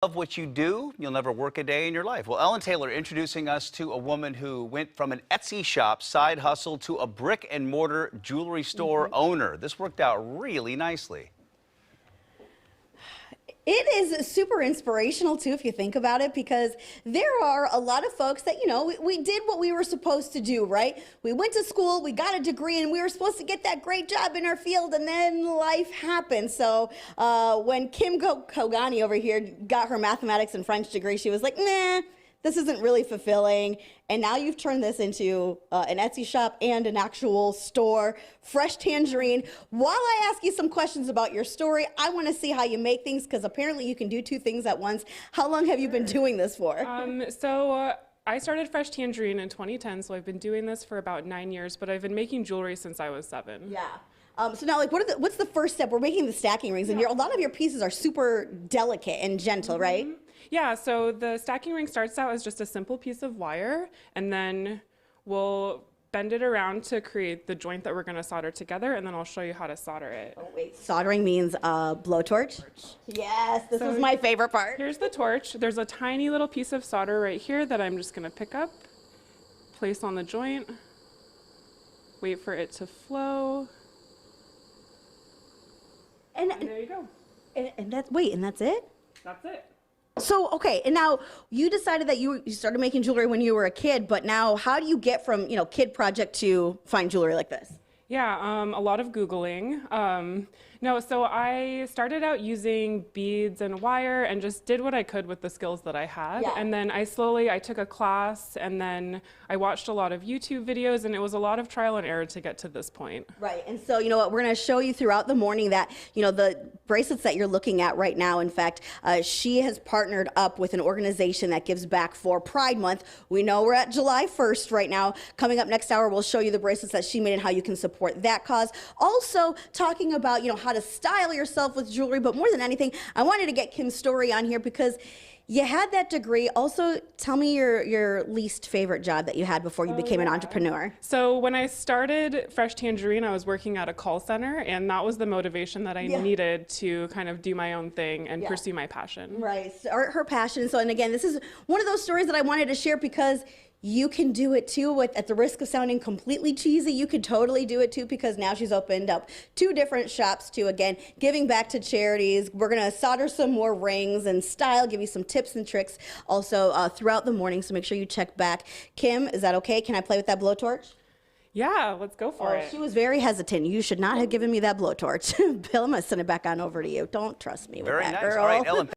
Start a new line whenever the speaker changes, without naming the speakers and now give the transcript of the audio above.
Love what you do, you'll never work a day in your life. Well, Ellen Tailor introducing us to a woman who went from an Etsy shop side hustle to a brick and mortar jewelry store owner. This worked out really nicely.
It is super inspirational, too, if you think about it, because there are a lot of folks that, we did what we were supposed to do, right? We went to school, we got a degree, and we were supposed to get that great job in our field, and then life happened. So when Kim Kogani over here got her mathematics and French degree, she was like, nah, this isn't really fulfilling. And now you've turned this into an Etsy shop and an actual store, Fresh Tangerine. While I ask you some questions about your story, I want to see how you make things, because apparently you can do two things at once. How long have you been doing this for?
I started Fresh Tangerine in 2010, so I've been doing this for about 9 years, but I've been making jewelry since I was 7.
Yeah. So now, what's the first step? We're making the stacking rings, and a lot of your pieces are super delicate and gentle, right?
Yeah, so the stacking ring starts out as just a simple piece of wire, and then we'll bend it around to create the joint that we're going to solder together, and then I'll show you how to solder it.
Oh, wait, soldering means blowtorch? Yes, this was my favorite part.
Here's the torch. There's a tiny little piece of solder right here that I'm just going to pick up, place on the joint, wait for it to flow, and there you go.
And that's it?
That's it.
So, okay, and now you decided that you started making jewelry when you were a kid, but now how do you get from, kid project to fine jewelry like this?
Yeah, a lot of Googling. So I started out using beads and wire and just did what I could with the skills that I had.
Yeah.
And then I took a class, and then I watched a lot of YouTube videos, and it was a lot of trial and error to get to this point.
Right, and so you know what, we're going to show you throughout the morning that, the bracelets that you're looking at right now, in fact, she has partnered up with an organization that gives back for Pride Month. We know we're at July 1st right now. Coming up next hour, we'll show you the bracelets that she made and how you can support that cause. Also, talking about, how to style yourself with jewelry, but more than anything, I wanted to get Kim's story on here because you had that degree. Also, tell me your least favorite job that you had before you became an entrepreneur.
So when I started Fresh Tangerine, I was working at a call center, and that was the motivation that I needed to kind of do my own thing and pursue my passion.
Right, so her passion. So, and again, this is one of those stories that I wanted to share because you can do it too, at the risk of sounding completely cheesy. You could totally do it too, because now she's opened up 2 different shops too, again, giving back to charities. We're gonna solder some more rings and style, give you some tips and tricks also throughout the morning, so make sure you check back. Kim, is that okay? Can I play with that blowtorch?
Yeah, let's go for it.
She was very hesitant. You should not have given me that blowtorch. Bill, I'm gonna send it back on over to you. Don't trust me with that, girl.
Very nice. All right, Ellen.